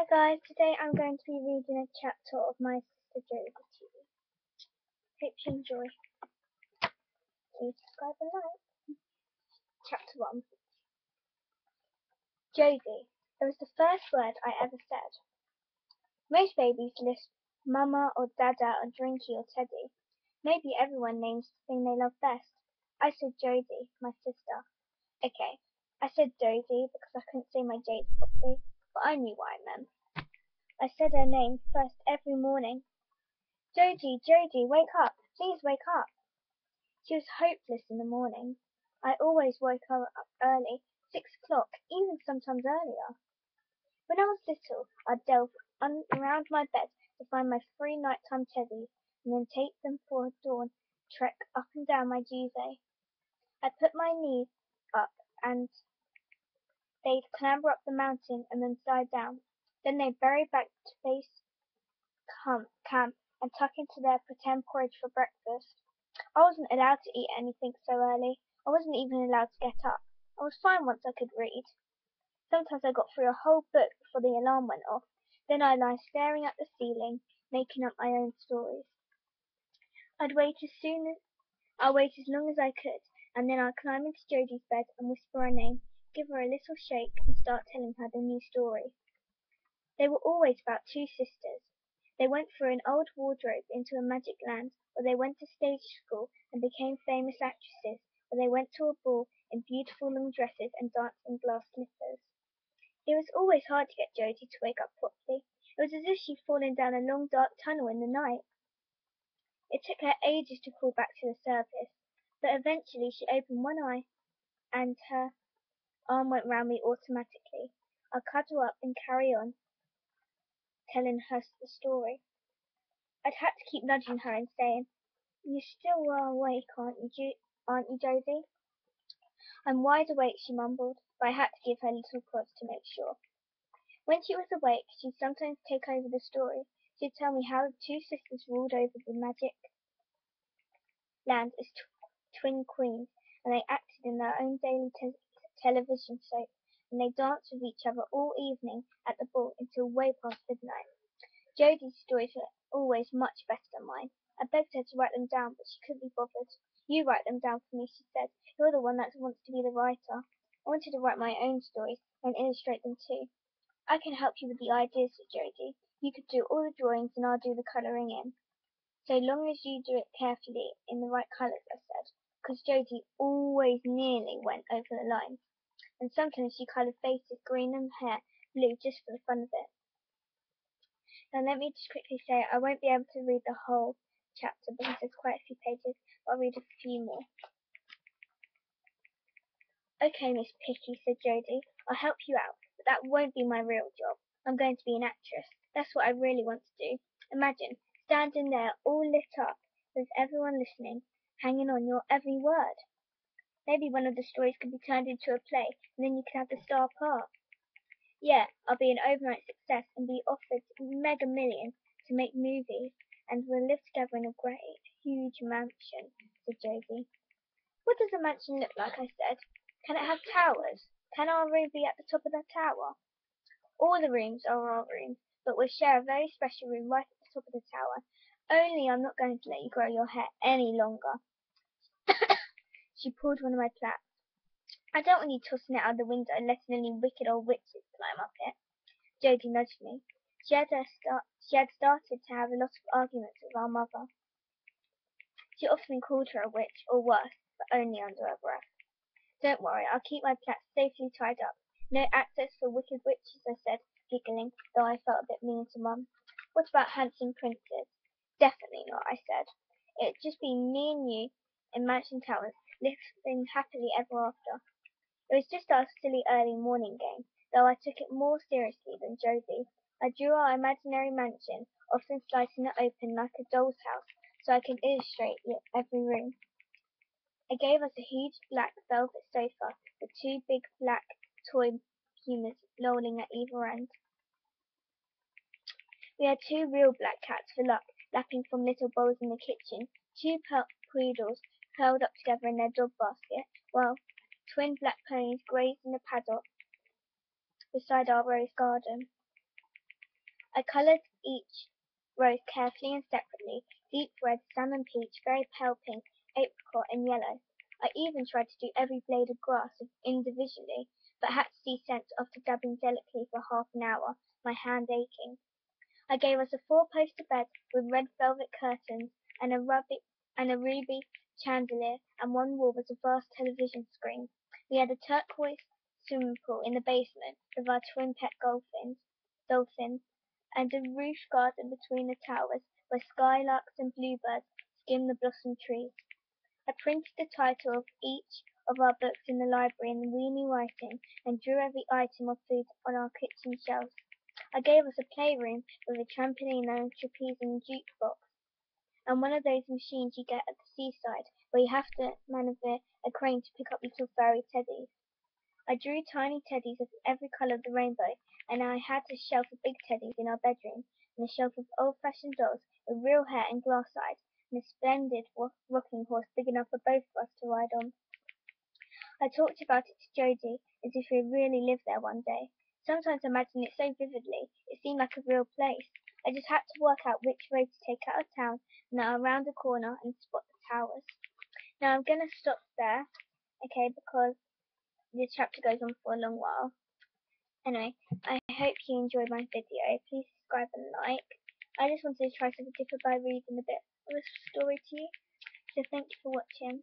Hi guys, today I'm going to be reading a chapter of my sister Jodie to you. Hope you enjoy. Please subscribe and like. Chapter 1. Jodie. It was the first word I ever said. Most babies list Mama or Dada or Drinky or Teddy. Maybe everyone names the thing they love best. I said Jodie, my sister. Okay, I said Jodie because I couldn't say my J's properly, but I knew what I meant. I said her name first every morning. Jodie, Jodie, wake up! Please wake up! She was hopeless in the morning. I always woke her up early, 6 o'clock, even sometimes earlier. When I was little, I'd delve around my bed to find my free nighttime teddies, and then take them for a dawn trek up and down my duvet. I'd put my knees up, and they'd clamber up the mountain and then slide down. Then they'd bury back to base camp and tuck into their pretend porridge for breakfast. I wasn't allowed to eat anything so early. I wasn't even allowed to get up. I was fine once I could read. Sometimes I got through a whole book before the alarm went off. Then I'd lie staring at the ceiling, making up my own stories. I'd wait as long as I could, and then I'd climb into Jodie's bed and whisper her name, give her a little shake, and start telling her the new story. They were always about two sisters. They went through an old wardrobe into a magic land, or they went to stage school and became famous actresses, or they went to a ball in beautiful long dresses and danced in glass slippers. It was always hard to get Jodie to wake up properly. It was as if she'd fallen down a long dark tunnel in the night. It took her ages to crawl back to the surface, but eventually she opened one eye and her arm went round me automatically. I'd cuddle up and carry on telling her the story. I'd had to keep nudging her and saying, "You still are awake, aren't you, Jodie?" "I'm wide awake," she mumbled, but I had to give her little prods to make sure. When she was awake, she'd sometimes take over the story. She'd tell me how the two sisters ruled over the magic land as twin queens, and they acted in their own daily television soap, and they danced with each other all evening at the ball until way past midnight. Jodie's stories were always much better than mine. I begged her to write them down, but she couldn't be bothered. "You write them down for me," she said. "You're the one that wants to be the writer." I wanted to write my own stories and illustrate them too. "I can help you with the ideas," said Jodie. "You could do all the drawings and I'll do the colouring in." "So long as you do it carefully in the right colours," I said, because Jodie always nearly went over the line, and sometimes she coloured faces green and hair blue just for the fun of it. Now let me just quickly say I won't be able to read the whole chapter because there's quite a few pages, but I'll read a few more. "Okay, Miss Picky," said Jodie, "I'll help you out, but that won't be my real job. I'm going to be an actress. That's what I really want to do. Imagine standing there all lit up with everyone listening, hanging on your every word. Maybe one of the stories could be turned into a play, and then you could have the star part. Yeah, I'll be an overnight success and be offered mega millions to make movies, and we'll live together in a great, huge mansion," said Jodie. "What does a mansion look like?" I said. "Can it have towers? Can our room be at the top of the tower?" "All the rooms are our rooms, but we'll share a very special room right at the top of the tower. Only I'm not going to let you grow your hair any longer." She pulled one of my plaits. "I don't want you tossing it out the window and letting any wicked old witches climb up it." Jodie nudged me. She had started to have a lot of arguments with our mother. She often called her a witch, or worse, but only under her breath. "Don't worry, I'll keep my plaits safely tied up. No access for wicked witches," I said, giggling, though I felt a bit mean to Mum. "What about handsome princes?" "Definitely not," I said. "It'd just be me and you in Mansion Towers, living happily ever after." It was just our silly early morning game, though I took it more seriously than Jodie. I drew our imaginary mansion, often slicing it open like a doll's house, so I could illustrate every room. I gave us a huge black velvet sofa with two big black toy pumas lolling at either end. We had two real black cats for luck, lapping from little bowls in the kitchen, two poodles curled up together in their dog basket, while twin black ponies grazed in the paddock beside our rose garden. I coloured each rose carefully and separately: deep red, salmon peach, very pale pink, apricot, and yellow. I even tried to do every blade of grass individually, but had to descent after dabbing delicately for half an hour, my hand aching. I gave us a four-poster bed with red velvet curtains and a ruby chandelier, and one wall was a vast television screen. We had a turquoise swimming pool in the basement with our twin pet dolphins, and a roof garden between the towers where skylarks and bluebirds skimmed the blossom trees. I printed the title of each of our books in the library in weeny writing, and drew every item of food on our kitchen shelves. I gave us a playroom with a trampoline and a trapeze and jukebox, and one of those machines you get at the seaside where you have to maneuver a crane to pick up little fairy teddies. I drew tiny teddies of every colour of the rainbow, and I had a shelf of big teddies in our bedroom, and a shelf of old-fashioned dolls with real hair and glass eyes, and a splendid rocking horse big enough for both of us to ride on. I talked about it to Jodie as if we had really lived there one day. Sometimes I imagine it so vividly, it seemed like a real place. I just had to work out which road to take out of town, and around the corner and spot the towers. Now I'm going to stop there, okay, because this chapter goes on for a long while. Anyway, I hope you enjoyed my video. Please subscribe and like. I just wanted to try something different by reading a bit of a story to you. So thank you for watching.